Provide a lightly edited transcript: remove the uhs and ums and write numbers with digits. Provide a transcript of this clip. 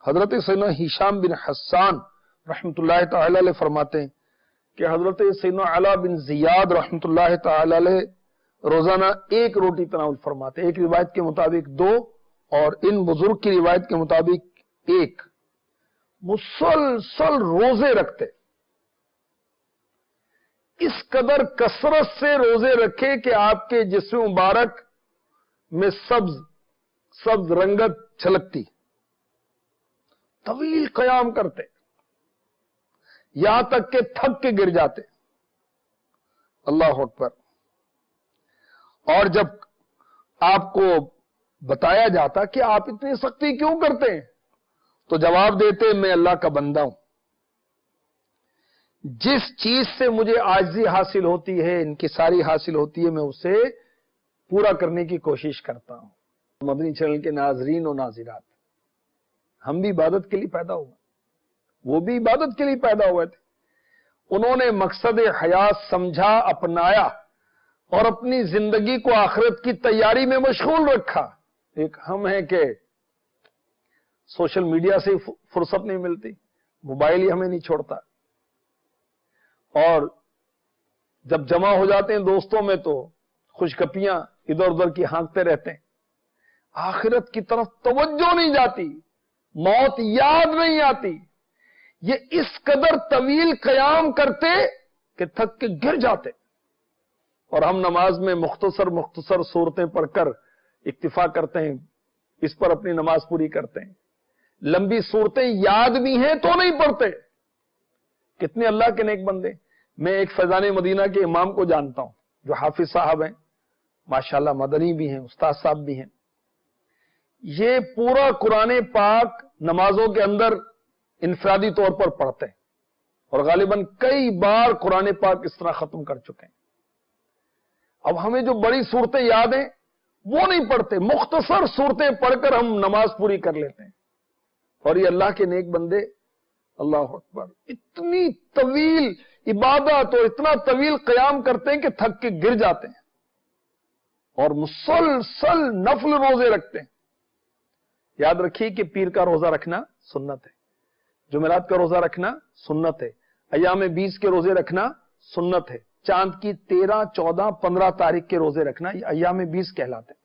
حضرت سیدنا ہشام بن حسان رحمۃ اللہ تعالی علیہ فرماتے ہیں کہ حضرت سیدنا علا بن زیاد رحمۃ اللہ تعالی علیہ روزانہ ایک روٹی تناول فرماتے، ایک روایت کے مطابق 2 اور ان بزرگ کی روایت کے مطابق 1، مسلسل روزے رکھتے، اس قدر کثرت سے روزے رکھے کہ آپ کے جسم مبارک میں سبز رنگت چھلکتی، طویل قیام کرتے، یہاں تک کہ تھک کے گر جاتے۔ اللہ اکبر۔ اور جب آپ کو بتایا جاتا کہ آپ اتنی سختی کیوں کرتے ہیں تو جواب دیتے میں اللہ کا بندہ ہوں، جس چیز سے مجھے عاجزی حاصل ہوتی ہے، انکساری حاصل ہوتی ہے، میں اسے پورا کرنے کی کوشش کرتا ہوں۔ مدنی چینل کے ناظرین و ناظرات، ہم بھی عبادت کے لیے پیدا ہوئے، وہ بھی عبادت کے لیے پیدا ہوئے تھے، انہوں نے مقصد حیات سمجھا، اپنایا اور اپنی زندگی کو آخرت کی تیاری میں مشغول رکھا۔ ایک ہم ہیں کہ سوشل میڈیا سے فرصت نہیں ملتی، موبائل ہی ہمیں نہیں چھوڑتا، اور جب جمع ہو جاتے ہیں دوستوں میں تو خوشگپیاں ادھر ادھر کی ہانکتے رہتے ہیں، آخرت کی طرف توجہ نہیں جاتی، موت یاد نہیں آتی۔ یہ اس قدر طویل قیام کرتے کہ تھک کے گر جاتے، اور ہم نماز میں مختصر صورتیں پڑھ کر اکتفا کرتے ہیں، اس پر اپنی نماز پوری کرتے ہیں۔ لمبی صورتیں یاد بھی ہیں تو نہیں پڑھتے۔ کتنے اللہ کے نیک بندے۔ میں ایک فیضان مدینہ کے امام کو جانتا ہوں جو حافظ صاحب ہیں، ماشاءاللہ مدنی بھی ہیں، استاد صاحب بھی ہیں۔ یہ پورا قرآن پاک نمازوں کے اندر انفرادی طور پر پڑھتے ہیں، اور غالباً کئی بار قرآن پاک اس طرح ختم کر چکے ہیں۔ اب ہمیں جو بڑی صورتیں یاد ہیں وہ نہیں پڑھتے، مختصر صورتیں پڑھ کر ہم نماز پوری کر لیتے ہیں۔ اور یہ اللہ کے نیک بندے، اللہ اکبر، اتنی طویل عبادت اور اتنا طویل قیام کرتے ہیں کہ تھک کے گر جاتے ہیں، اور مسلسل نفل روزے رکھتے ہیں۔ یاد رکھیے کہ پیر کا روزہ رکھنا سنت ہے، جمعرات کا روزہ رکھنا سنت ہے، ایام 20 کے روزے رکھنا سنت ہے، چاند کی 13، 14، 15 تاریخ کے روزے رکھنا یہ ایام 20 کہلاتے ہیں۔